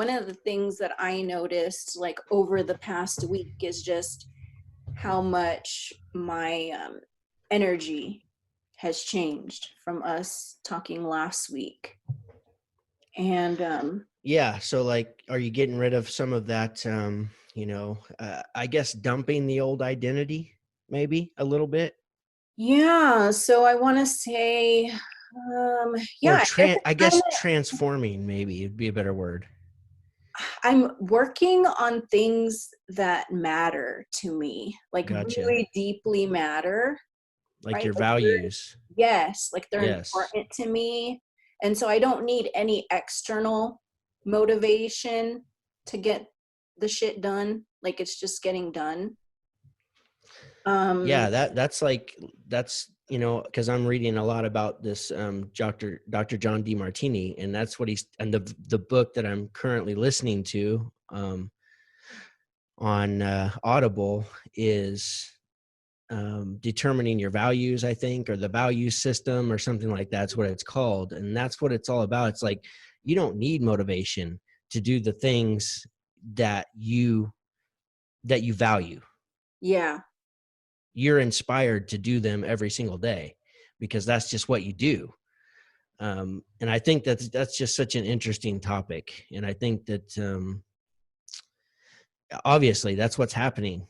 one of the things that I noticed like over the past week is just how much my energy has changed from us talking last week. And Yeah. So like, are you getting rid of some of that, I guess dumping the old identity, maybe a little bit? yeah, so I want to say, Or yeah, I guess it's I kind guess of, transforming, maybe it'd be a better word. I'm working on things that matter to me, like Gotcha. really deeply matter, Like right? your Like values. yes, like they're Yes. important to me. And so I don't need any external motivation to get the shit done. Like it's just getting done. Um, Yeah, that's because I'm reading a lot about this Dr. John DeMartini, and that's what and the book that I'm currently listening to on Audible is determining your values, I think, or the value system or something like that's what it's called. And that's what it's all about. It's like you don't need motivation to do the things that you value. yeah, You're inspired to do them every single day because that's just what you do. And I think that's just such an interesting topic. And I think that obviously that's what's happening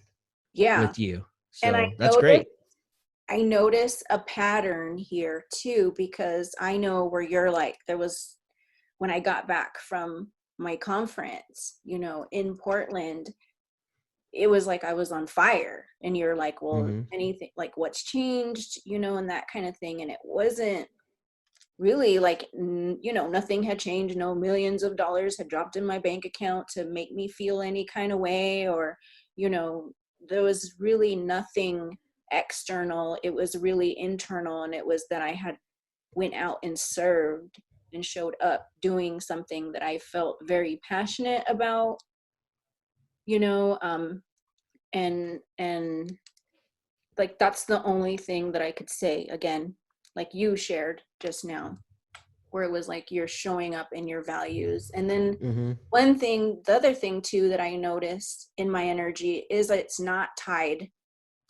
yeah. with you. And So that's great. I notice a pattern here too, because I know where you're like, there was when I got back from my conference, in Portland, it was like I was on fire. And you're like, well, Hmm. anything like what's changed, and that kind of thing. And it wasn't really like, nothing had changed. No millions of dollars had dropped in my bank account to make me feel any kind of way, or, there was really nothing external. It was really internal. And it was that I had went out and served and showed up doing something that I felt very passionate about, you know, um, and like that's the only thing that I could say again, like you shared just now, where it was like you're showing up in your values. And then Hmm. the other thing too that I noticed in my energy is that it's not tied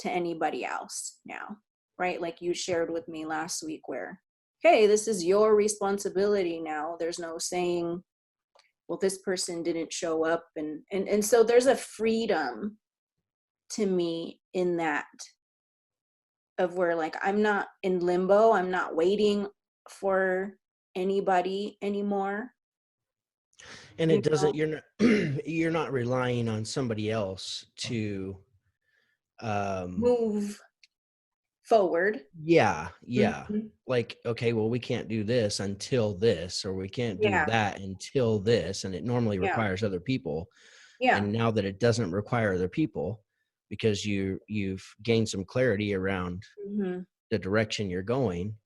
to anybody else now, right? Like you shared with me last week where, hey, this is your responsibility now. There's no saying, well, this person didn't show up. And so there's a freedom to me in that, of where like I'm not in limbo. I'm not waiting for anybody anymore. And You it doesn't, know, you're not you're not relying on somebody else to um move forward. yeah, Mhm. like, okay, well, we can't do this until this, or we can't do Yeah, that until this, and it normally yeah, requires other people. yeah, And now that it doesn't require other people because you've gained some clarity around hmm, the direction you're going,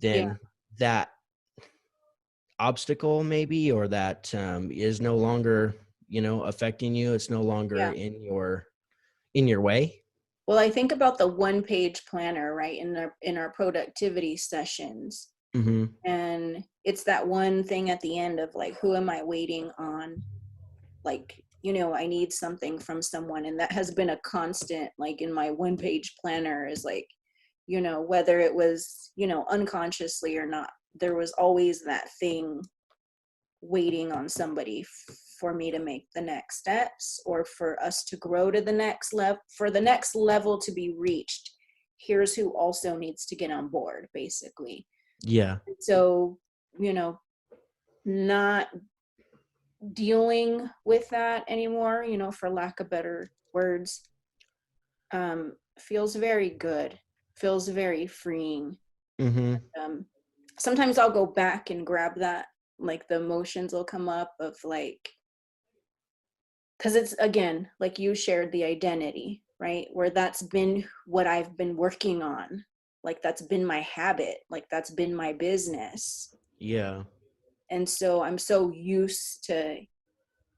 yeah, then that obstacle maybe, or that is no longer affecting you. It's no longer yeah. in your way. Well, I think about the one page planner, right, in our productivity sessions. Hmm. And it's that one thing at the end of like, who am I waiting on? Like, I need something from someone. And that has been a constant, like in my one page planner, is like, whether it was, unconsciously or not, there was always that thing waiting on somebody for me to make the next steps, or for us to grow to the next level, for the next level to be reached. Here's who also needs to get on board, basically. Yeah. So, you know, not dealing with that anymore, for lack of better words, feels very good, feels very freeing. Hmm. Um, Sometimes I'll go back and grab that, like the emotions will come up of like, because it's again, like you shared the identity, right? Where that's been what I've been working on. Like that's been my habit, like that's been my business. Yeah. And so I'm so used to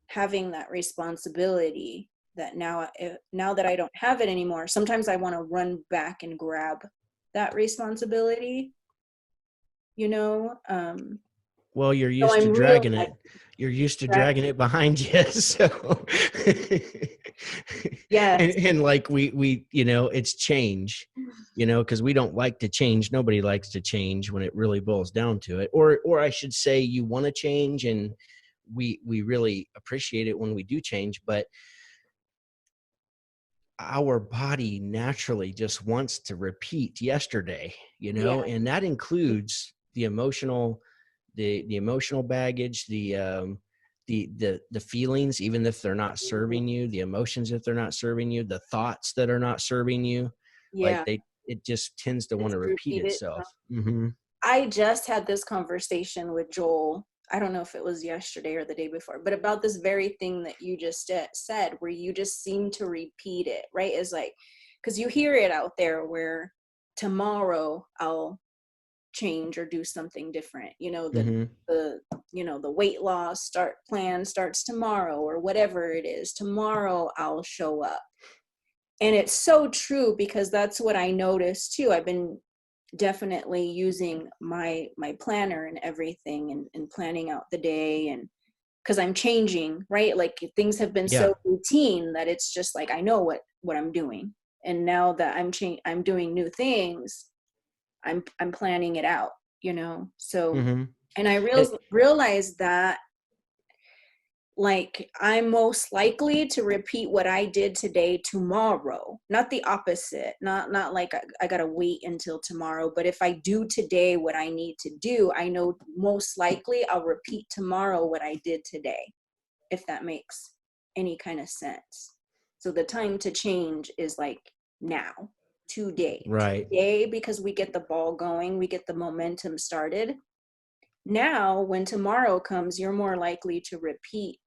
having that responsibility that now that I don't have it anymore, sometimes I want to run back and grab that responsibility, you know? Well, you're So used to I'm dragging realizing it. You're used to that, dragging it behind you. So, yes, and like we, it's change, because we don't like to change. Nobody likes to change when it really boils down to it. Or I should say you want to change, and we really appreciate it when we do change, but our body naturally just wants to repeat yesterday, yeah, and that includes the emotional, the emotional baggage, the feelings, even if they're not serving you, the emotions if they're not serving you, the thoughts that are not serving you, like yeah. it just tends to want It's to repeat repeated. itself. Mm-hmm. I just had this conversation with Joel. I don't know if it was yesterday or the day before, but about this very thing that you just said, where you just seem to repeat it, right? Is like, because you hear it out there where tomorrow I'll change or do something different. Mm-hmm. The weight loss plan starts tomorrow, or whatever it is. Tomorrow I'll show up. And it's so true, because that's what I noticed too. I've been definitely using my planner and everything, and planning out the day, and because I'm changing, right? Like things have been Yeah. so routine that it's just like I know what I'm doing. And now that I'm doing new things, I'm planning it out. So, Mm-hmm. and I realized that, like, I'm most likely to repeat what I did today tomorrow, not the opposite. Not like I gotta wait until tomorrow, but if I do today what I need to do, I know most likely I'll repeat tomorrow what I did today, if that makes any kind of sense. So the time to change is like now, Right. today, because we get the ball going, we get the momentum started. Now, when tomorrow comes, you're more likely to repeat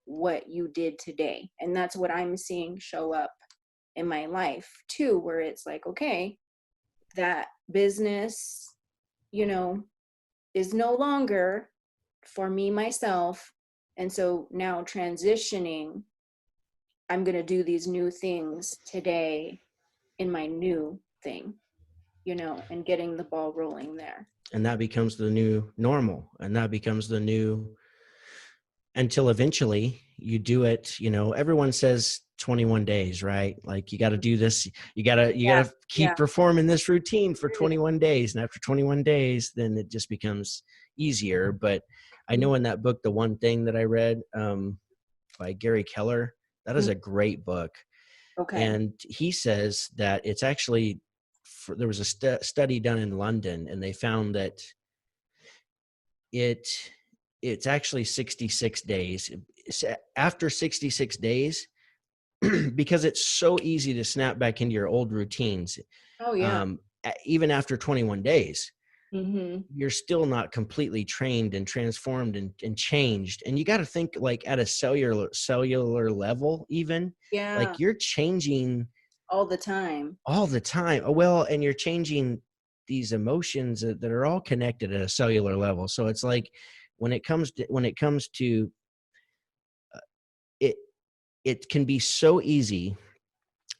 what you did today. And that's what I'm seeing show up in my life too, where it's like, okay, that business, you know, is no longer for me, myself. And so now transitioning, I'm going to do these new things today in my new thing, and getting the ball rolling there. And that becomes the new normal, and that becomes the new, until eventually you do it. Everyone says 21 days, right? Like you got to do this, you got Yeah. to Yeah. keep performing this routine for 21 days, and after 21 days then it just becomes easier. But I know in that book, The One Thing, that I read, by Gary Keller, that is a great book. Okay. And he says that it's actually, there was a study done in London, and they found that it's actually 66 days. After 66 days, because it's so easy to snap back into your old routines, Oh yeah. even after 21 days, Mm-hmm. you're still not completely trained and transformed and changed. And you got to think, like, at a cellular level, even, Yeah. like, you're changing All the time. all the time. Well, and you're changing these emotions that are all connected at a cellular level. So it's like, when it comes to it, it can be so easy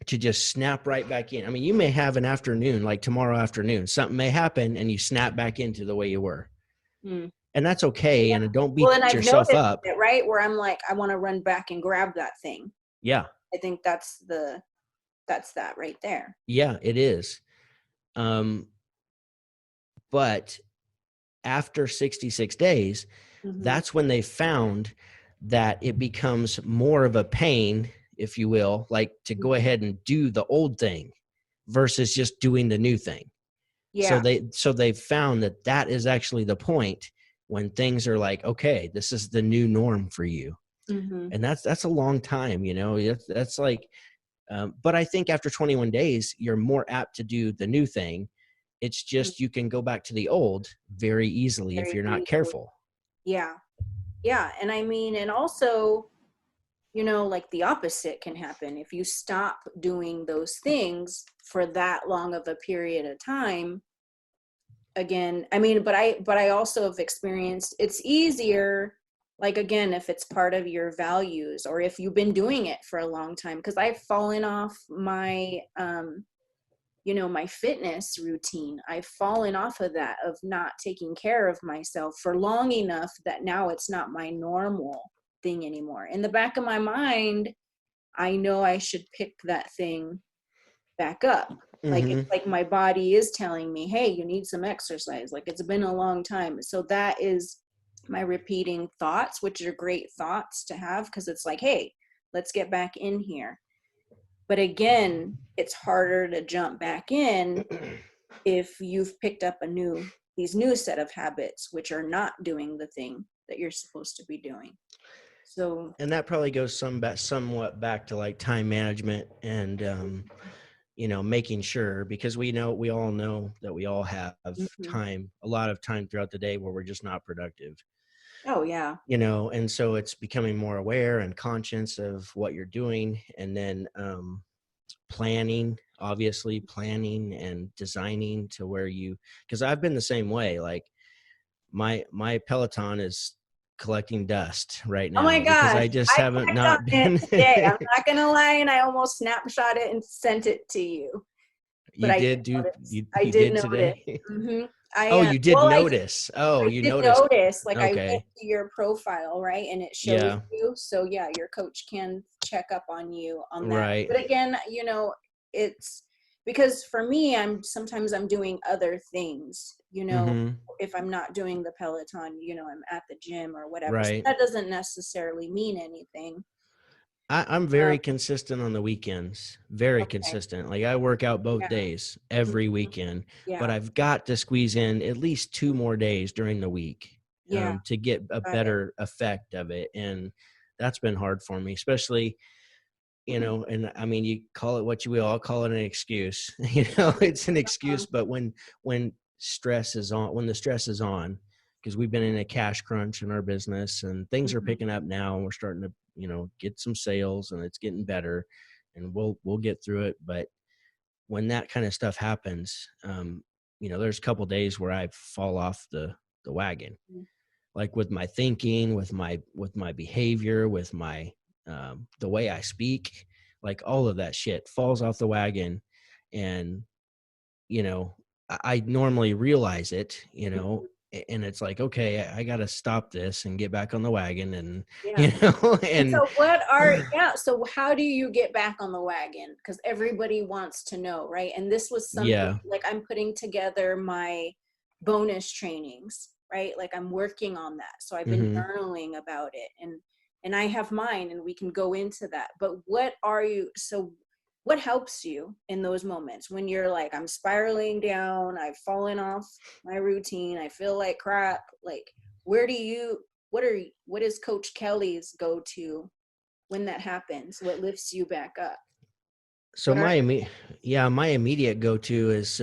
to just snap right back in. I mean, you may have an afternoon, like tomorrow afternoon, something may happen and you snap back into the way you were. Mm. And that's okay. And don't Well, beat and I've yourself noticed up. it, right? Where I'm like, I want to run back and grab that thing. Yeah. I think that's that right there. Yeah, it is. Um, but after 66 days, Mm-hmm. that's when they found that it becomes more of a pain, if you will, like to go ahead and do the old thing versus just doing the new thing. So Yeah. they found that is actually the point when things are like, okay, this is the new norm for you. Mm-hmm. And that's a long time, that's like, but I think after 21 days, you're more apt to do the new thing. It's just, you can go back to the old very easily if Very you're not easily. careful. Yeah. Yeah. And I mean, and also, like the opposite can happen if you stop doing those things for that long of a period of time. Again, I mean, but I also have experienced it's easier, like, again, if it's part of your values, or if you've been doing it for a long time, because I've fallen off my fitness routine. I've fallen off of that, of not taking care of myself for long enough that now it's not my normal thing anymore. In the back of my mind, I know I should pick that thing back up. Like, Mm-hmm. it's like my body is telling me, hey, you need some exercise. Like, it's been a long time. So that is my repeating thoughts, which are great thoughts to have, because it's like, hey, let's get back in here. But again, it's harder to jump back in if you've picked up these new set of habits, which are not doing the thing that you're supposed to be doing. So, And that probably goes somewhat back to like time management and making sure, because we all know that we all have mhm. time, a lot of time throughout the day where we're just not productive. Oh yeah. And so it's becoming more aware and conscious of what you're doing, and then planning and designing to where because I've been the same way. Like my Peloton is collecting dust right Oh my now because gosh, I just I haven't checked on not it been. today. I'm not gonna lie, and I almost snapshot it and sent it to you. But You did do I you did did notice. today? hmm Oh, you did well, notice. Oh, I you did noticed. notice. Like, I went Okay. to your profile, right, and it shows Yeah. you. So yeah, your coach can check up on you on that. Right. But again, it's because for me, sometimes I'm doing other things. Mm-hmm. If I'm not doing the Peloton, I'm at the gym or whatever. So Right. that doesn't necessarily mean anything. I'm Um, very consistent on the weekends. Very okay. consistent. Like I work out both Yeah. days every Mhm. weekend, but Yeah. I've got to squeeze in at least 2 more days during the week Yeah. to get a Got it. better effect of it. And that's been hard for me, especially, and I mean, you call it what you will. I'll call it an excuse. It's an excuse, but when when the stress is on, because we've been in a cash crunch in our business and things are Mhm. picking up now and we're starting to, get some sales and it's getting better, and we'll get through it. But when that kind of stuff happens, there's a couple days where I fall off the wagon, Mhm. like with my thinking, with my behavior, with my the way I speak, like all of that shit falls off the wagon. And I normally realize it, Mhm. and it's like, okay, I got to stop this and get back on the wagon, and Yeah. And and so so how do you get back on the wagon? Because everybody wants to know, right? And this was something, yeah. like, I'm putting together my bonus trainings, right? Like, I'm working on that. So I've been Hmm. journaling about it, and I have mine, and we can go into that. But what helps you in those moments when you're like, I'm spiraling down, I've fallen off my routine, I feel like crap? Like, where do you what is Coach Kelley's go to when that happens? What lifts you back up? So What are my immediate go-to is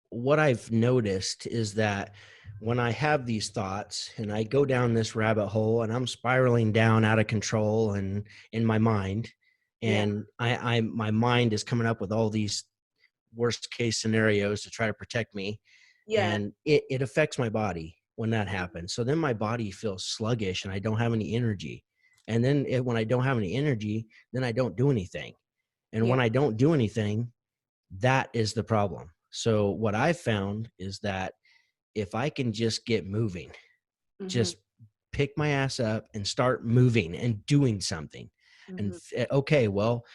what I've noticed is that when I have these thoughts and I go down this rabbit hole and I'm spiraling down out of control and in my mind, Yeah. and my mind is coming up with all these worst case scenarios to try to protect me, Yeah. and it affects my body when that happens. So then my body feels sluggish and I don't have any energy. And then when I don't have any energy, then I don't do anything. And Yeah. when I don't do anything, that is the problem. So what I've found is that if I can just get moving, Mhm. just pick my ass up and start moving and doing something. And Mhm. okay, well,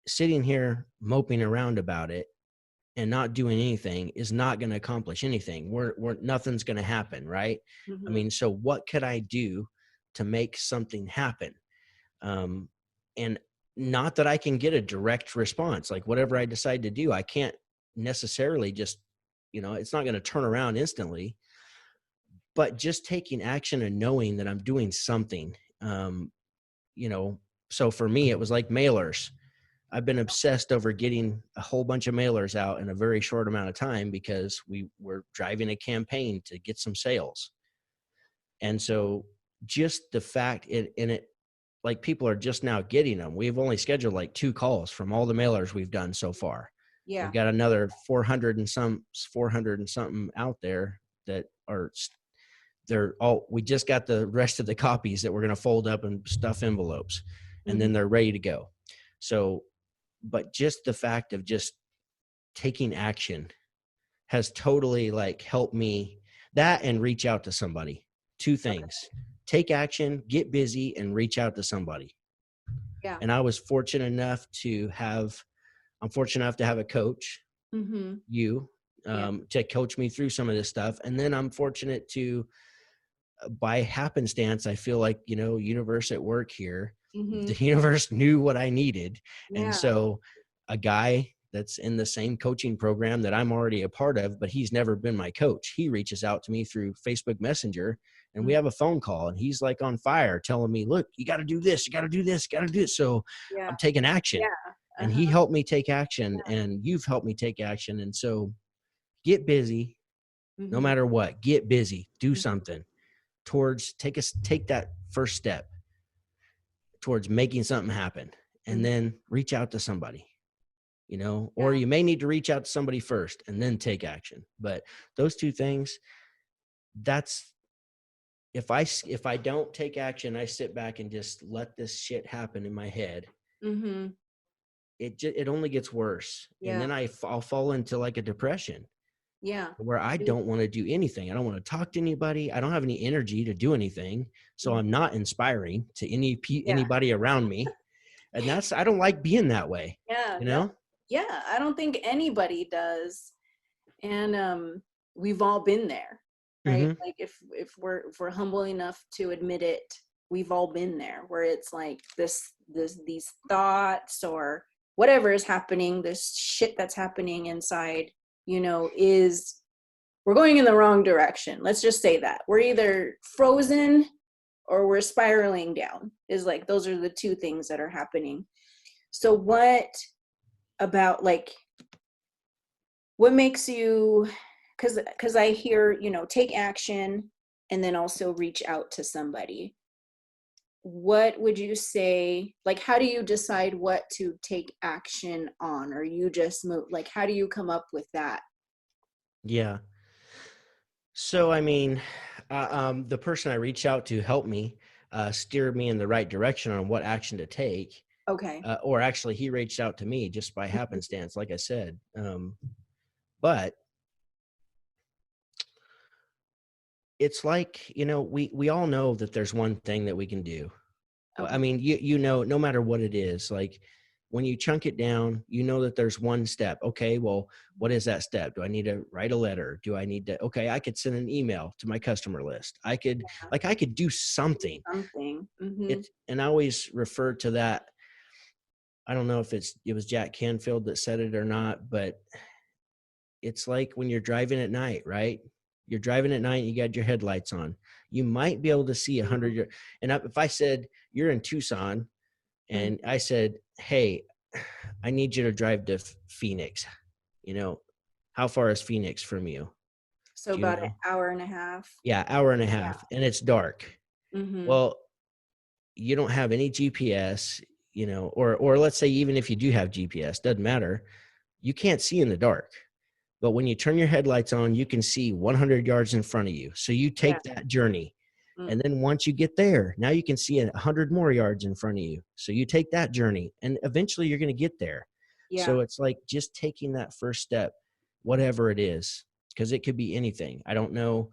sitting here moping around about it and not doing anything is not going to accomplish anything. We're nothing's going to happen, right? I Mhm. mean, so what could I do to make something happen? And not that I can get a direct response. Like whatever I decide to do, I can't necessarily just, it's not going to turn around instantly, but just taking action and knowing that I'm doing something. um you know so for me it was like mailers. I've been obsessed over getting a whole bunch of mailers out in a very short amount of time because we were driving a campaign to get some sales. And so just the fact like people are just now getting them. We've only scheduled like 2 calls from all the mailers we've done so far. We've Yeah. got another 400 and something out there that are they're all we just got the rest of the copies that we're going to fold up and stuff envelopes, and Mhm. then they're ready to go. So but just the fact of just taking action has totally like helped me. That and reach out to somebody. Two things: take action, get busy, and reach out to somebody. Yeah. And I was fortunate enough to have, I'm fortunate enough to have a coach, Mm-hmm. you, Yeah. to coach me through some of this stuff. And then I'm fortunate to, by happenstance, I feel like, universe at work here, Mm-hmm. the universe knew what I needed. And Yeah. so a guy that's in the same coaching program that I'm already a part of, but he's never been my coach, he reaches out to me through Facebook Messenger, and we have a phone call, and he's like on fire telling me, look, you got to do this, you got to do this, you got to do it. So Yeah. I'm taking action. Yeah. And Uh-huh. he helped me take action, and you've helped me take action. And so get busy, no Mm-hmm. matter what, get busy, do something towards, take that first step towards making something happen, and Mm-hmm. then reach out to somebody, or Yeah. you may need to reach out to somebody first and then take action. But those two things, that's, if I don't take action, I sit back and just let this shit happen in my head, Mm-hmm. it only gets worse. And Yeah. then I'll fall into like a depression Yeah. where I don't want to do anything. I don't want to talk to anybody. I don't have any energy to do anything. So Mhm. I'm not inspiring to Yeah. anybody around me. And I don't like being that way, Yeah. you No. know? Yeah. I don't think anybody does. And we've all been there, right? Hmm. Like if we're humble enough to admit it, we've all been there where it's like these thoughts or whatever is happening, this shit that's happening inside, is we're going in the wrong direction. Let's just say that. We're either frozen or we're spiraling down. Is like those are the two things that are happening. So what about like what makes you, because I hear, take action and then also reach out to somebody. What would you say, like, how do you decide what to take action on? Or you just move, like, how do you come up with that? Yeah. So, I mean, the person I reached out to helped me, steer me in the right direction on what action to take. Okay. Or actually, he reached out to me just by happenstance, like I said. But it's like, we all know that there's one thing that we can do. I Okay. mean, no matter what it is, like when you chunk it down, that there's one step. Okay, well, what is that step? Do I need to write a letter? Do I need to, okay, I could send an email to my customer list. I could do something. Something. Mm-hmm. And I always refer to that. I don't know if it was Jack Canfield that said it or not, but it's like when you're driving at night, right? You're driving at night, you got your headlights on. You might be able to see 100. And if I said you're in Tucson, Mm-hmm. and I said, hey, I need you to drive to Phoenix. How far is Phoenix from you? So Do you about an know? hour and a half. Yeah, hour and a Yeah. half, and it's dark. Mm-hmm. Well, you don't have any GPS, or let's say even if you do have GPS, doesn't matter. You can't see in the dark. But when you turn your headlights on, you can see 100 yards in front of you. So you Yeah. take that journey. Mm. And then once you get there, now you can see 100 more yards in front of you. So you take that journey, and eventually you're going to get there. Yeah. So it's like just taking that first step, whatever it is, because it could be anything. I don't know.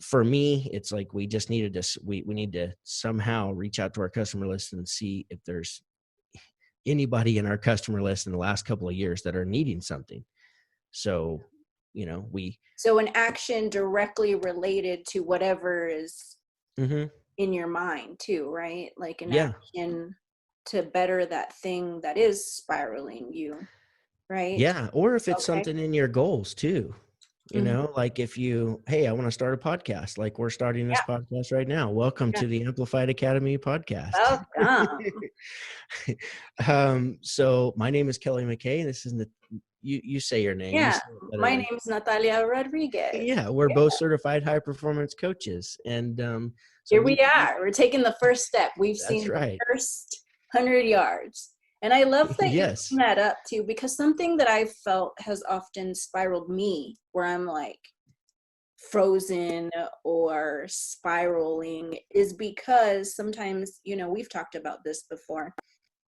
For me, it's like we just needed to, we need to somehow reach out to our customer list and see if there's anybody in our customer list in the last couple of years that are needing something. So, we. So an action directly related to whatever is Mhm. in your mind too, right? Like an Yeah. action to better that thing that is spiraling you, right? Yeah. Or if it's Okay. something in your goals too, Mhm. like if hey, I want to start a podcast, like we're starting this Yeah. podcast right now. Welcome Yeah. to the Amplified Academy podcast. Welcome. So my name is Kelley McKay. This is you say your name. You Yeah. say it better My than. name's Natalia Rodriguez. Yeah, we're both certified high performance coaches. And so Here we are. We're taking the first step. We've that's seen the right. first 100 yards. And I love that you Yes. bring that up too, because something that I've felt has often spiraled me where I'm like frozen or spiraling is because sometimes, we've talked about this before.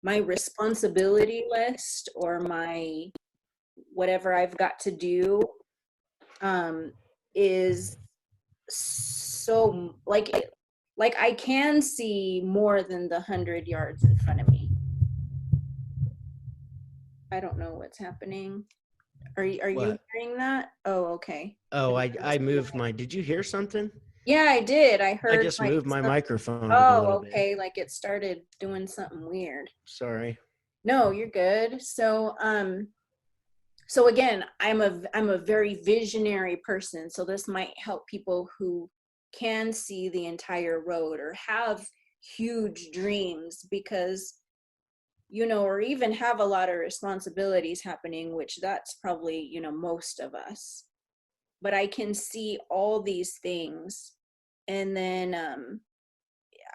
my responsibility list or my whatever I've got to do is so like I can see more than the 100 yards in front of me. I don't know what's happening. Are you What? hearing that? Oh, okay. Oh, I moved my, did you hear something? Yeah, I did. I I heard just like moved my some, microphone a little oh, bit. okay, like it started doing something weird. Sorry. No, you're good. So again, I'm a very visionary person, so this might help people who can see the entire road or have huge dreams, because or even have a lot of responsibilities happening, which that's probably most of us. But I can see all these things, and then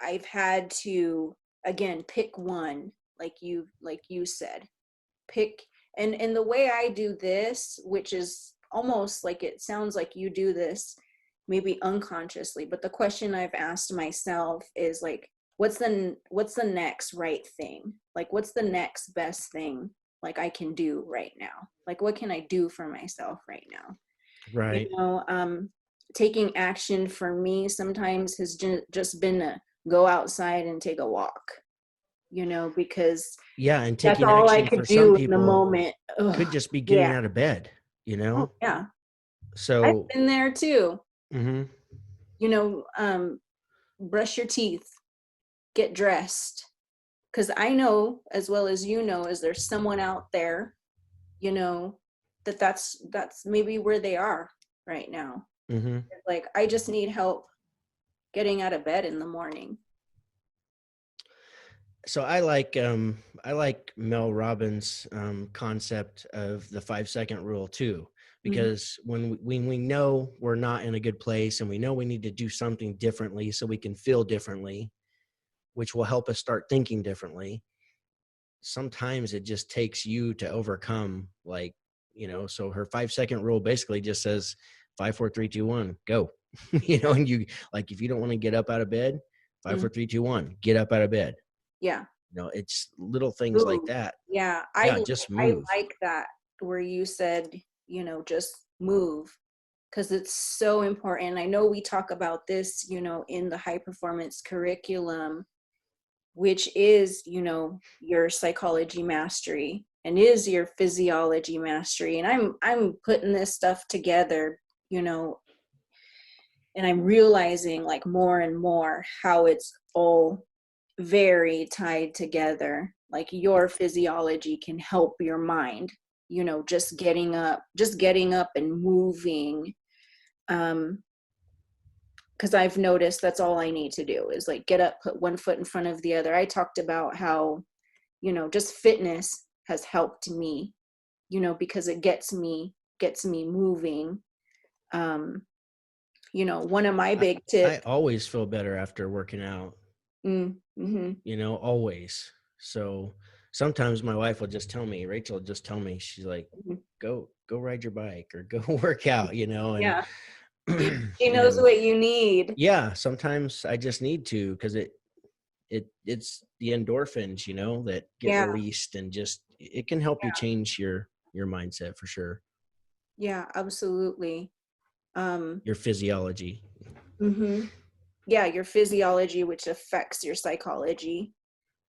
I've had to again pick one, like you said, pick. And the way I do this, which is almost like, it sounds like you do this maybe unconsciously, but the question I've asked myself is like, what's the next right thing? Like, what's the next best thing like I can do right now? Like, what can I do for myself right now? Right. Taking action for me sometimes has just been to go outside and take a walk, because Yeah, and that's taking all I action for could some do in the people moment. could Ugh, just be getting yeah. out of bed, you Oh, know? yeah. I've So, been there too. mhm. You know, um, Brush your teeth, get dressed. Because I know, as well as is there's someone out there, you know, that's maybe where they are right now. Mhm. Like, I just need help getting out of bed in the morning. So I like Mel Robbins' concept of the 5 second rule too, Mhm. because when we know we're not in a good place and we know we need to do something differently so we can feel differently, which will help us start thinking differently. Sometimes it just takes you to overcome, like, so her 5 second rule basically just says 5 4 3 2 1 go. Yeah. And you, like, if you don't want to get up out of bed, five Mm. four three two one get up out of bed. Yeah. It's little things like Move. that. Yeah. Yeah, just I move. like that, where you said, just move, because it's so important. I know we talk about this, in the high performance curriculum, which is, your psychology mastery and is your physiology mastery. And I'm putting this stuff together, you know, and I'm realizing like more and more how it's all very tied together. Like, your physiology can help your mind, just getting up and moving. Because I've noticed that's all I need to do is like get up, put one foot in front of the other. I talked about how, just fitness has helped me, because it gets me moving. Um, one of my I, big I tips. always feel better after working out, Mm-hmm. always. So sometimes my wife will just tell me, Rachel will just tell me, she's like, go ride your bike or go work out, and Yeah, she knows and what you need. yeah, sometimes I just need to, because it's the endorphins, that get Yeah, released, and just it can help you yeah, change your mindset for sure. yeah, absolutely. Um, Your physiology. hmm yeah, your physiology, which affects your psychology,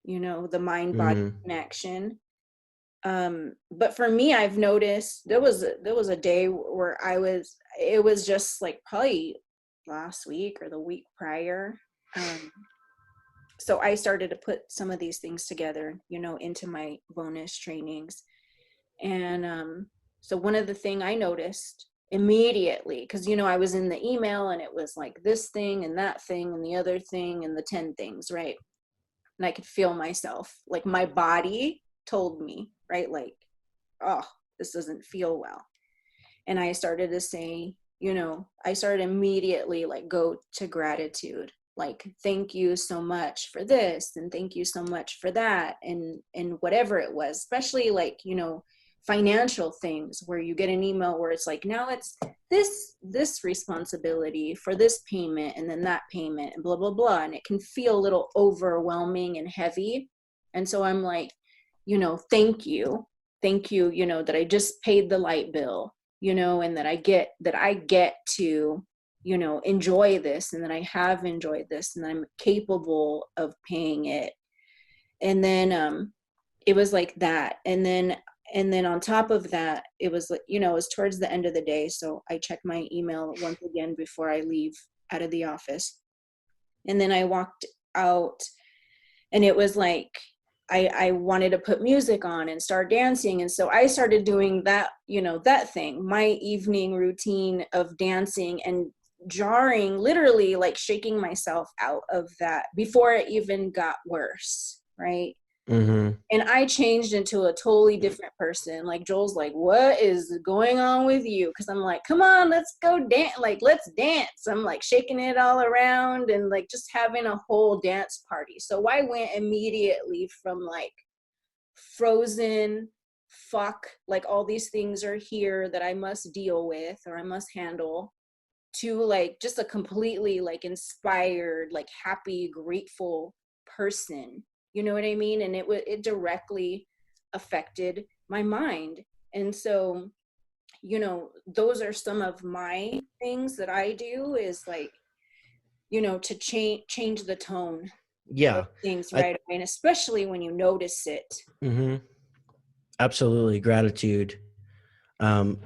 the mind body Hmm. connection. But for me, I've noticed there was a day where it was just like probably last week or the week prior. So I started to put some of these things together, into my bonus trainings. And so one of the thing I noticed immediately, because I was in the email and it was like this thing and that thing and the other thing and the 10 things, right? And I could feel myself, like my body told me, right? Like, oh, this doesn't feel well. And I started to say, I started immediately like go to gratitude, like, thank you so much for this and thank you so much for that, and whatever it was, especially like, financial things where you get an email where it's like, now it's this responsibility for this payment and then that payment and blah blah blah, and it can feel a little overwhelming and heavy. And so I'm like, thank you, that I just paid the light bill, and that I get to, enjoy this, and that I have enjoyed this, and that I'm capable of paying it. And then it was like that. And then on top of that, it was like, it was towards the end of the day. So I checked my email once again before I leave out of the office. And then I walked out, and it was like, I wanted to put music on and start dancing. And so I started doing that, that thing, my evening routine of dancing and jarring, literally like shaking myself out of that before it even got worse. Right. Mm-hmm. And I changed into a totally different person. Like Joel's like, what is going on with you? Because I'm like, come on, let's go dance. Like, let's dance. I'm like shaking it all around and like just having a whole dance party. So I went immediately from like frozen, fuck, like all these things are here that I must deal with or I must handle, to like just a completely like inspired, like happy, grateful person. You know what I mean? And it directly affected my mind. And so, those are some of my things that I do, is like, to change the tone of Yeah. things I right away, and especially when you notice it. mm-hmm. Absolutely. Gratitude,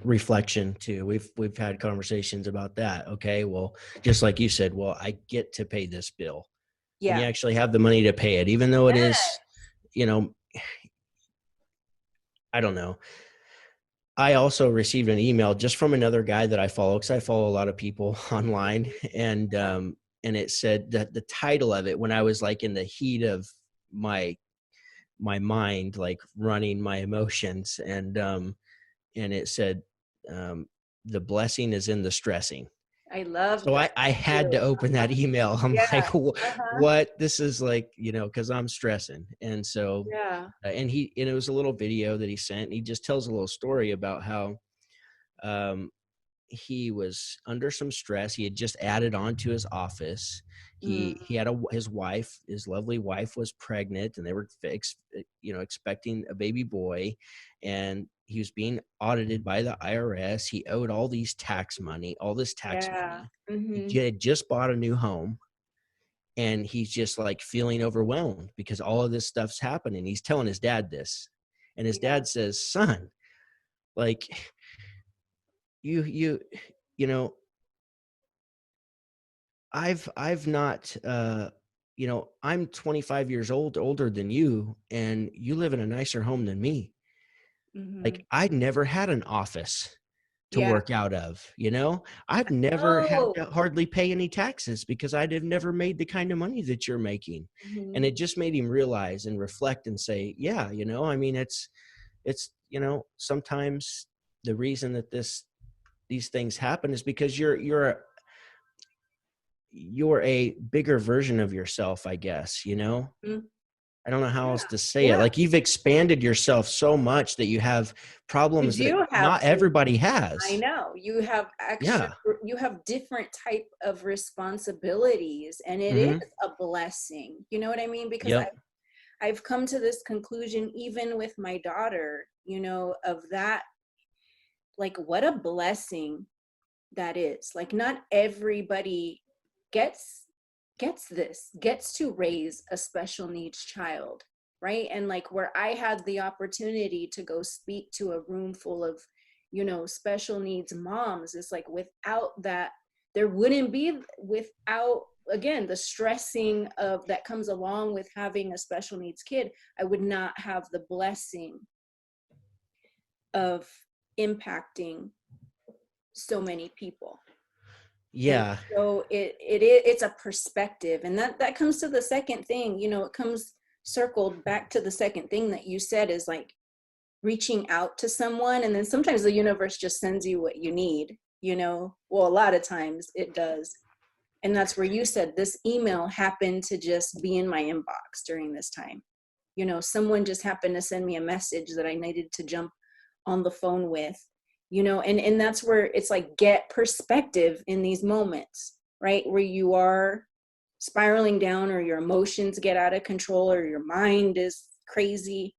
reflection too. We've had conversations about that. Okay. Well, just like you said, well, I get to pay this bill, and you Yeah. actually have the money to pay it, even though it Yeah. is, you know, I don't know. I also received an email just from another guy that I follow, because I follow a lot of people online, and it said that the title of it, when I was like in the heat of my mind, like running my emotions, and it said, um, the blessing is in the stressing. I love So that I had too. to open that email. I'm Yeah. like, Uh-huh. what? This is like, because I'm stressing. And so, Yeah. and it was a little video that he sent. And he just tells a little story about how um, he was under some stress. He had just added on to his office. Mm. He had his wife, his lovely wife, was pregnant, and they were expecting a baby boy, and he was being audited by the IRS. He owed all this tax money. Yeah. He Mm-hmm. had just bought a new home, and he's just like feeling overwhelmed because all of this stuff's happening. He's telling his dad this, and his Yeah. dad says, son, like, you you know I've not I'm 25 years older than you, and you live in a nicer home than me. Mm-hmm. Like, I never had an office to Yeah. work out of. I've never had Oh. to hardly pay any taxes because I'd have never made the kind of money that you're making. And Mm-hmm. it just made him realize and reflect and say, yeah, I mean, it's sometimes the reason that these things happen is because you're a bigger version of yourself, I guess. Mm-hmm. I don't know how Yeah. else to say it. Yeah. Like, you've expanded yourself so much that you have You problems that do have not to. everybody I has. know you have Yeah. you have different type of responsibilities, and it is Hmm. a blessing. You know what I mean? Because Yep. I've come to this conclusion, even with my daughter, of that, like, what a blessing that is. Like, not everybody gets gets to raise a special needs child, right? And like, where I had the opportunity to go speak to a room full of special needs moms, is like, without that, there wouldn't be, without, again, the stressing of that comes along with having a special needs kid, I would not have the blessing of impacting so many people. And Yeah. so it's a perspective, and that comes to the second thing. It comes circled back to the second thing that you said, is like reaching out to someone, and then sometimes the universe just sends you what you need. Well, a lot of times it does. And that's where you said this email happened to just be in my inbox during this time. Someone just happened to send me a message that I needed to jump on the phone with. And that's where it's like, get perspective in these moments, right? Where you are spiraling down, or your emotions get out of control, or your mind is crazy.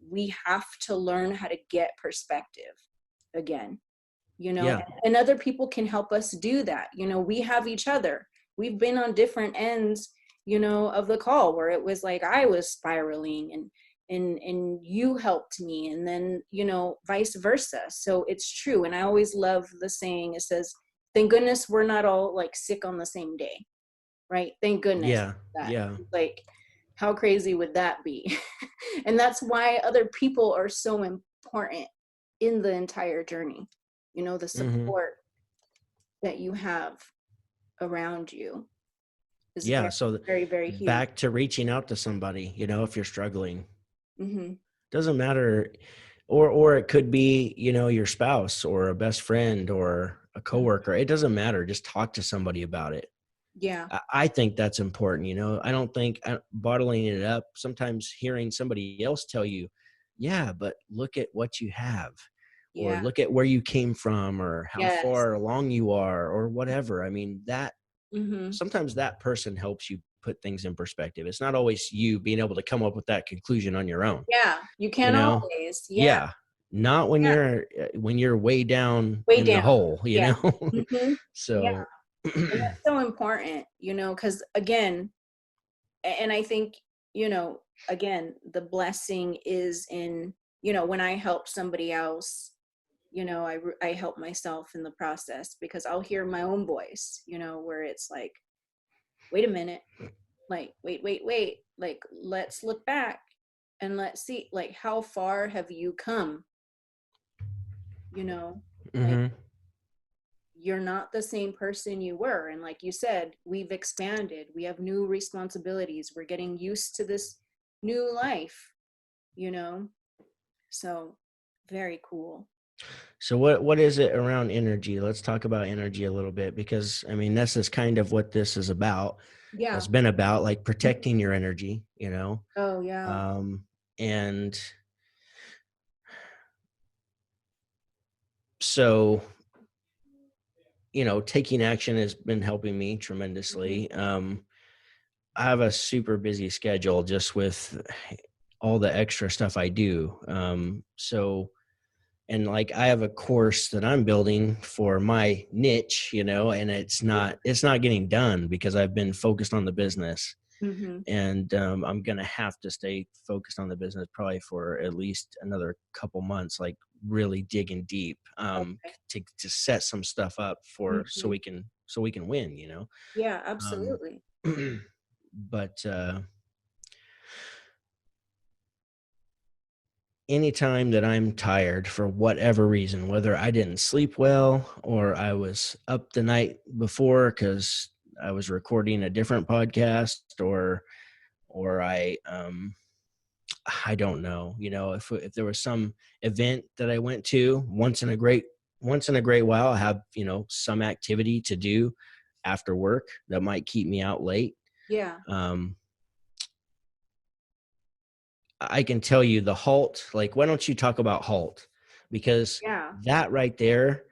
We have to learn how to get perspective again, Yeah. and other people can help us do that. We have each other. We've been on different ends, of the call where it was like I was spiraling and you helped me, and then, vice versa. So it's true. And I always love the saying, it says, thank goodness we're not all like sick on the same day, right? Thank goodness Yeah. that. Yeah. Like, how crazy would that be? And that's why other people are so important in the entire journey. The Mm-hmm. support that you have around you is Yeah. very, So very, very huge. back to reaching out to somebody, if you're struggling, Mm-hmm. doesn't matter. Or it could be, your spouse or a best friend or a coworker. It doesn't matter. Just talk to somebody about it. Yeah. I think that's important. I don't think bottling it up, sometimes hearing somebody else tell you, yeah, but look at what you have, or Yeah. look at where you came from, or how Yes. far along you are, or whatever. I mean, that Mm-hmm. sometimes that person helps you put things in perspective. It's not always you being able to come up with that conclusion on your own, Yeah. You you can't know? always. Yeah. Yeah. Not Yeah. when you're way down Way in the down. hole, Yeah. Mm-hmm. Yeah. So And that's so important, because again, and I think, again, the blessing is in, when I help somebody else, I help myself in the process, because I'll hear my own voice, where it's like, wait a minute, like, wait, like, let's look back and let's see, like, how far have you come, like, mhm. you're not the same person you were. And like you said, we've expanded, we have new responsibilities, we're getting used to this new life, you know so very cool. So what is it around energy? Let's talk about energy a little bit, because I mean this is kind of what this is about. Has Yeah. been about, like, protecting your energy. Oh yeah. Um and so, taking action has been helping me Hmm. tremendously. I have a super busy schedule just with all the extra stuff I do. And like I have a course that I'm building for my niche, and it's not getting done because I've been focused on the business. Hmm. And I'm gonna have to stay focused on the business probably for at least another couple months, like really digging deep, Okay. to set some stuff up for so Hmm. we can win. Yeah, Um, absolutely. but anytime that I'm tired for whatever reason, whether I didn't sleep well or I was up the night before because I was recording a different podcast, or I don't know, if there was some event that I went to once in a great while, I have, some activity to do after work that might keep me out late. Yeah. Um, I can tell you the halt, like, why don't you talk about halt? Because Yeah. that right there,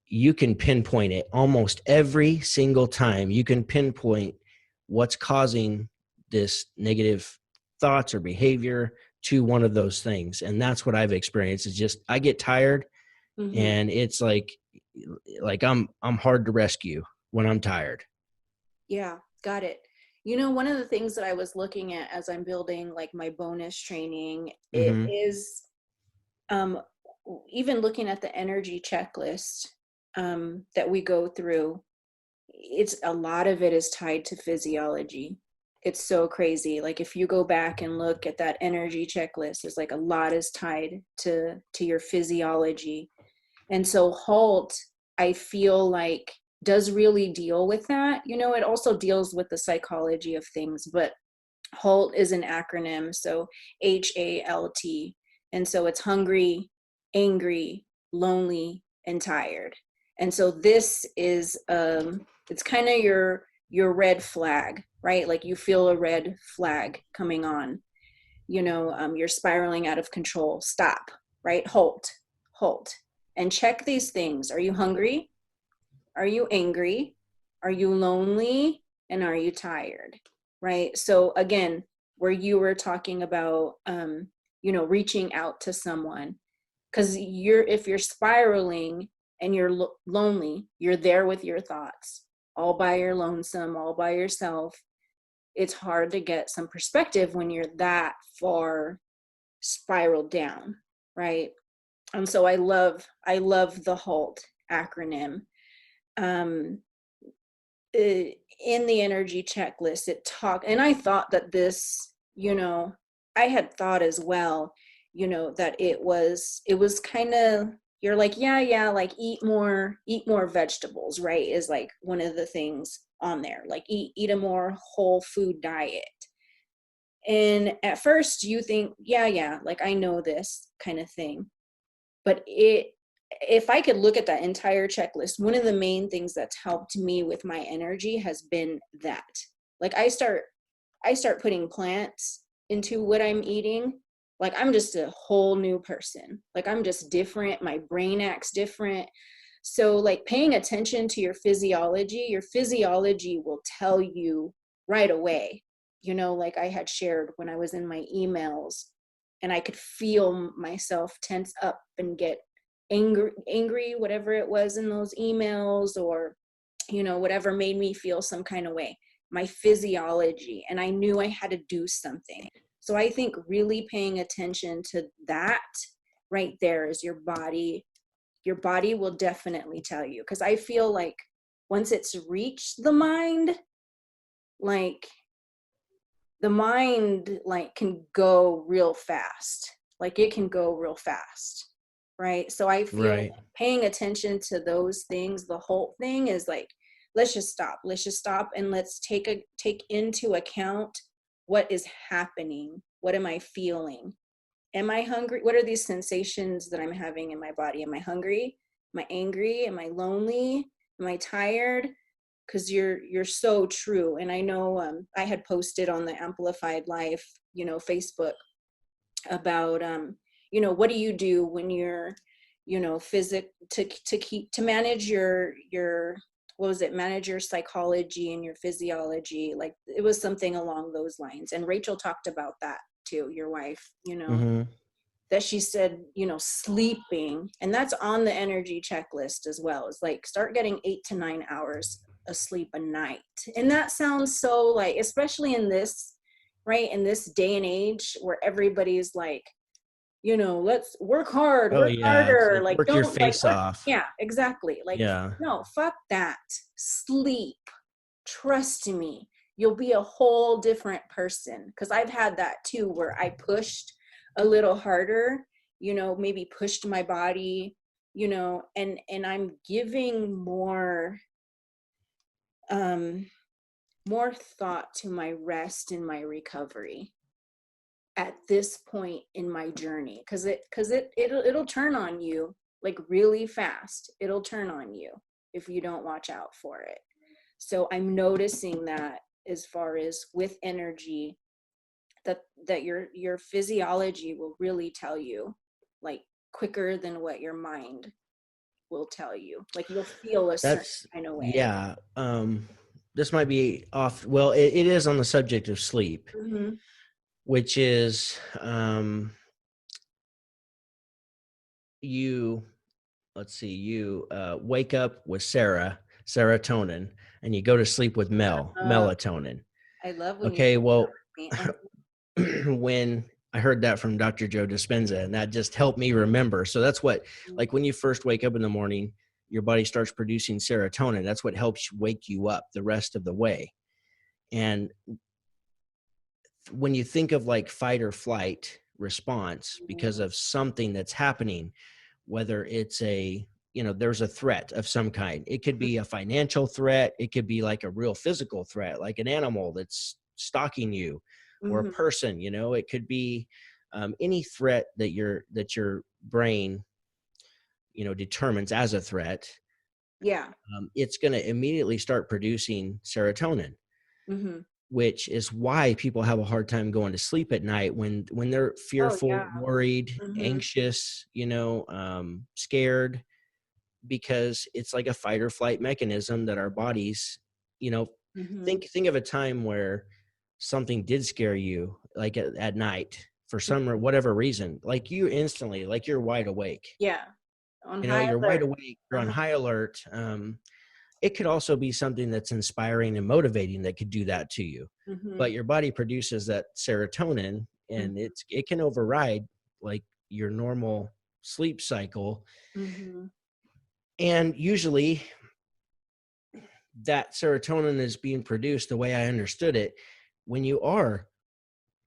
you can pinpoint it almost every single time. You can pinpoint what's causing this negative thoughts or behavior to one of those things. And that's what I've experienced, is just I get tired, Hmm. and it's like I'm hard to rescue when I'm tired. Yeah, got it. One of the things that I was looking at as I'm building like my bonus training, it Mm-hmm. is um even looking at the energy checklist that we go through. It's a lot of it is tied to physiology. It's so crazy. Like if you go back and look at that energy checklist, it's like a lot is tied to your physiology. And so halt, I feel like, does really deal with that. It also deals with the psychology of things, but halt is an acronym. So HALT. And so it's hungry, angry, lonely, and tired. And so this is it's kind of your red flag, right? Like you feel a red flag coming on. You're spiraling out of control. Stop, right? Halt, and check these things. Are you hungry? Are you angry? Are you lonely? And are you tired? Right? So again, where you were talking about, reaching out to someone. Because if you're spiraling and you're lonely, you're there with your thoughts, all by your lonesome, all by yourself. It's hard to get some perspective when you're that far spiraled down, right? And so I love the HALT acronym. Um, in the energy checklist, and I thought that this, I had thought as well, that it was kind of, you're like, yeah, like eat more vegetables, right? Is like one of the things on there, like eat a more whole food diet. And at first you think, yeah, like I know this kind of thing. But if I could look at that entire checklist, one of the main things that's helped me with my energy has been that. Like I start putting plants into what I'm eating. Like I'm just a whole new person. Like I'm just different. My brain acts different. So like paying attention to your physiology will tell you right away. Like I had shared when I was in my emails, and I could feel myself tense up and get angry, whatever it was in those emails, or, whatever made me feel some kind of way, my physiology. And I knew I had to do something. So I think really paying attention to that right there is your body. Your body will definitely tell you. Because I feel like once it's reached the mind, like the mind like can go real fast. Like it can go real fast, right? So I feel Right. paying attention to those things, the whole thing is like, let's just stop and let's take into account what is happening. What am I feeling? Am I hungry? What are these sensations that I'm having in my body? Am I hungry? Am I angry? Am I lonely? Am I tired? Because you're so true. And I know I had posted on the Amplified Life, Facebook, about what do you do when you're, to manage your what was it, manage your psychology and your physiology. Like it was something along those lines. And Rachel talked about that too, your wife, Mm-hmm. that she said, sleeping, and that's on the energy checklist as well. It's like start getting 8 to 9 hours of sleep a night. And that sounds so like, especially in this, right, in this day and age where everybody's like, let's work hard, Oh work yeah, it's harder, like like work your don't like face work. off. Yeah, exactly. Like Yeah. no, fuck that. Sleep. Trust me, you'll be a whole different person. Because I've had that too, where I pushed a little harder, maybe pushed my body, and I'm giving more thought to my rest and my recovery at this point in my journey. Because it'll turn on you like really fast. It'll turn on you if you don't watch out for it. So I'm noticing that as far as with energy, that your physiology will really tell you, like quicker than what your mind will tell you. Like you'll feel a certain That's kind of way. yeah. This might be off. Well, it is on the subject of sleep, Mm-hmm. which is you. Let's see. You wake up with serotonin, and you go to sleep with Uh, melatonin. I love when you Okay. share that Well, with me. Uh-huh. when I heard that from Dr. Joe Dispenza, and that just helped me remember. So that's what, like when you first wake up in the morning, your body starts producing serotonin. That's what helps wake you up the rest of the way. And when you think of like fight or flight response because of something that's happening, whether it's there's a threat of some kind. It could be a financial threat. It could be like a real physical threat, like an animal that's stalking you, or a Mm-hmm. person. It could be any threat that your brain determines as a threat. Yeah. It's going to immediately start producing serotonin, Mm-hmm. which is why people have a hard time going to sleep at night when they're Oh yeah. fearful, worried, Mm-hmm. anxious, scared, because it's like a fight or flight mechanism that our bodies, you know, Mm-hmm. think of a time where something did scare you, like at night for some or whatever reason, like you instantly, like you're wide awake, Yeah. On you know, high you're wide alert. awake, you're on Uh-huh. high alert. It could also be something that's inspiring and motivating that could do that to you, Mm-hmm. but your body produces that serotonin, and it can override like your normal sleep cycle. Mm-hmm. And usually that serotonin is being produced, the way I understood it, when you are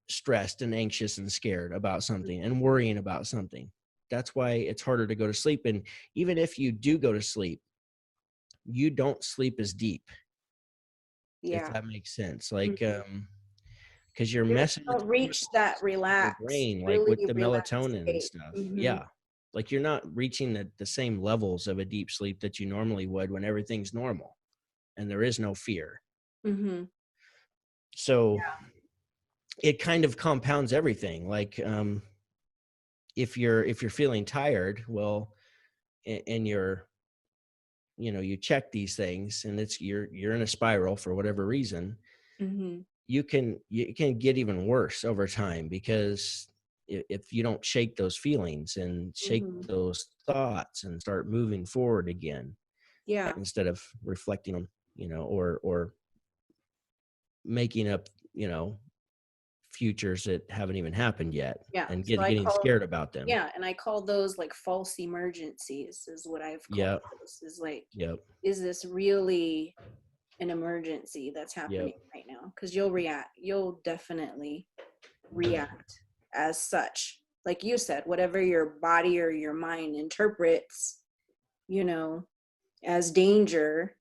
stressed and anxious and scared about something and worrying about something. That's why it's harder to go to sleep. And even if you do go to sleep, you don't sleep as deep, if Yeah. that makes sense. Like, Mhm. because your You message don't reach that your relaxed, brain, like really with the relaxed melatonin and state. stuff. Mm-hmm. Yeah. Like you're not reaching the same levels of a deep sleep that you normally would when everything's normal and there is no fear. Mm-hmm. So it kind of compounds everything. Like, if you're feeling tired, well, and you're, you know, you check these things and it's you're in a spiral for whatever reason, Mm-hmm. you can get even worse over time, because if you don't shake those feelings and shake Mm-hmm. those thoughts and start moving forward again, Yeah. instead of reflecting on, you know, or making up, you know, futures that haven't even happened yet, Yeah. and So I getting call, scared about them. yeah, and I call those like false emergencies, is what I've called Yep. those. Is like, Yep. is this really an emergency that's Yep. happening right now? Because you'll react. You'll definitely react as such. Like you said, whatever your body or your mind interprets, you know, as danger.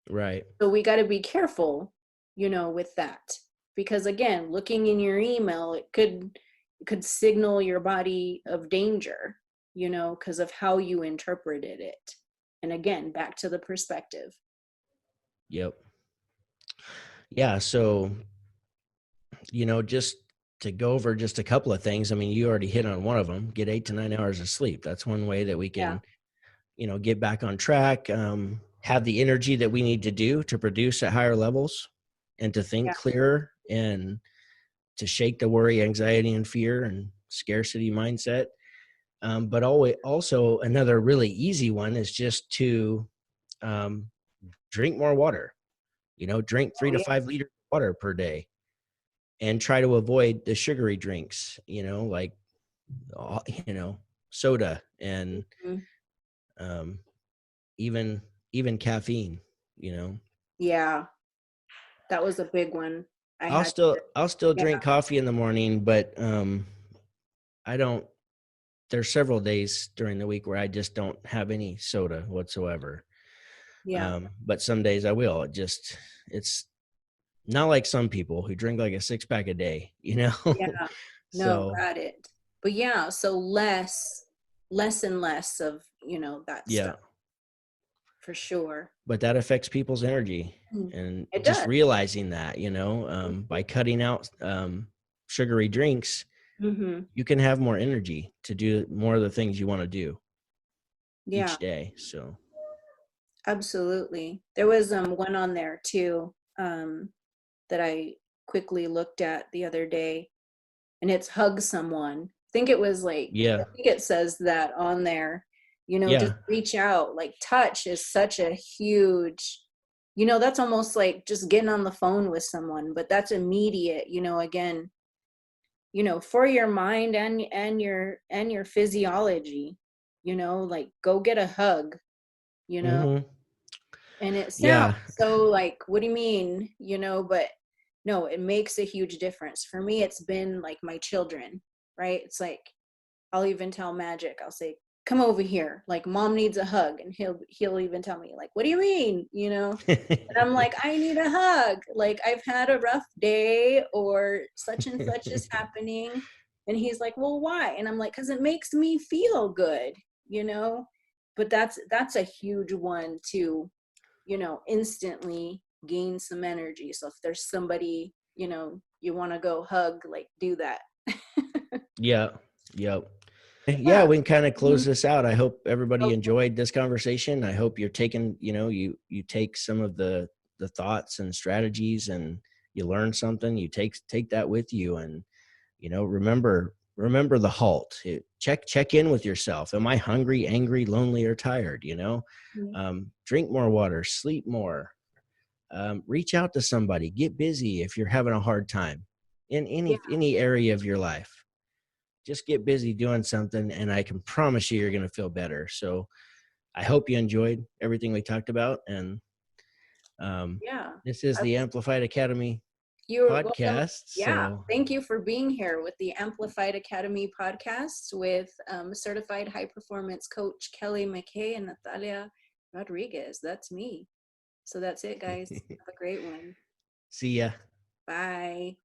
Right. So we got to be careful, with that. Because again, looking in your email, it could signal your body of danger, because of how you interpreted it. And again, back to the perspective. Yep. Yeah. So, you know, just to go over just a couple of things. I mean, you already hit on one of them. Get 8 to 9 hours of sleep. That's one way that we Yeah. can, you know, get back on track, have the energy that we need to do to produce at higher levels, and to think Yeah. clearer, and to shake the worry, anxiety, and fear and scarcity mindset. But always, also another really easy one is just to um, drink more water. You know, drink Oh, 3 to 5 liters of water per day, and try to avoid the sugary drinks. You know, like, you know, soda, and yeah. um, even caffeine. You know, Yeah, that was a big one. I I'll had still to, I'll still yeah, drink coffee in the morning, but I don't. There's several days during the week where I just don't have any soda whatsoever. yeah, But some days I will. It's not like some people who drink like a 6 pack a day, you know? yeah. No, So got it. But yeah, so less and less of, that yeah, stuff for sure. but that affects people's energy, Mm. and It just does. realizing that, you know, by cutting out sugary drinks, Mm-hmm. you can have more energy to do more of the things you want to do Yeah, each day. So absolutely. There was one on there too, that I quickly looked at the other day, and it's hug someone. I think it was like, I yeah, think it says that on there, just yeah, reach out. Like touch is such a huge, that's almost like just getting on the phone with someone, but that's immediate, again, for your mind and your physiology, like go get a hug, you know, hmm, and it sounds yeah, so like, what do you mean, but no, it makes a huge difference. For me, it's been like my children, right? It's like, I'll even tell Magic, I'll say, come over here, like mom needs a hug, and he'll even tell me, like, what do you mean, and I'm like, I need a hug, like I've had a rough day, or such and such is happening. And he's like, well, why? And I'm like, because it makes me feel good, you know but that's a huge one to, instantly gain some energy. So if there's somebody, you want to go hug, like do that. yeah, yep. Yeah, Yeah. we can kind of Mhm. close this out. I hope everybody Okay. enjoyed this conversation. I hope you're taking, you know, you take some of the thoughts and strategies and you learn something, you take that with you. And remember the halt. Check in with yourself. Am I hungry, angry, lonely, or tired? Mhm. Drink more water, sleep more, reach out to somebody, get busy. If you're having a hard time in Yeah, any area of your life, just get busy doing something, and I can promise you're going to feel better. So I hope you enjoyed everything we talked about. And yeah. this is I, the Amplified Academy you're welcome. podcast. Yeah, So thank you for being here with the Amplified Academy podcast with certified high performance coach Kelley and Natalia Rodriguez. That's me. So that's it, guys. Have a great one. see ya. Bye.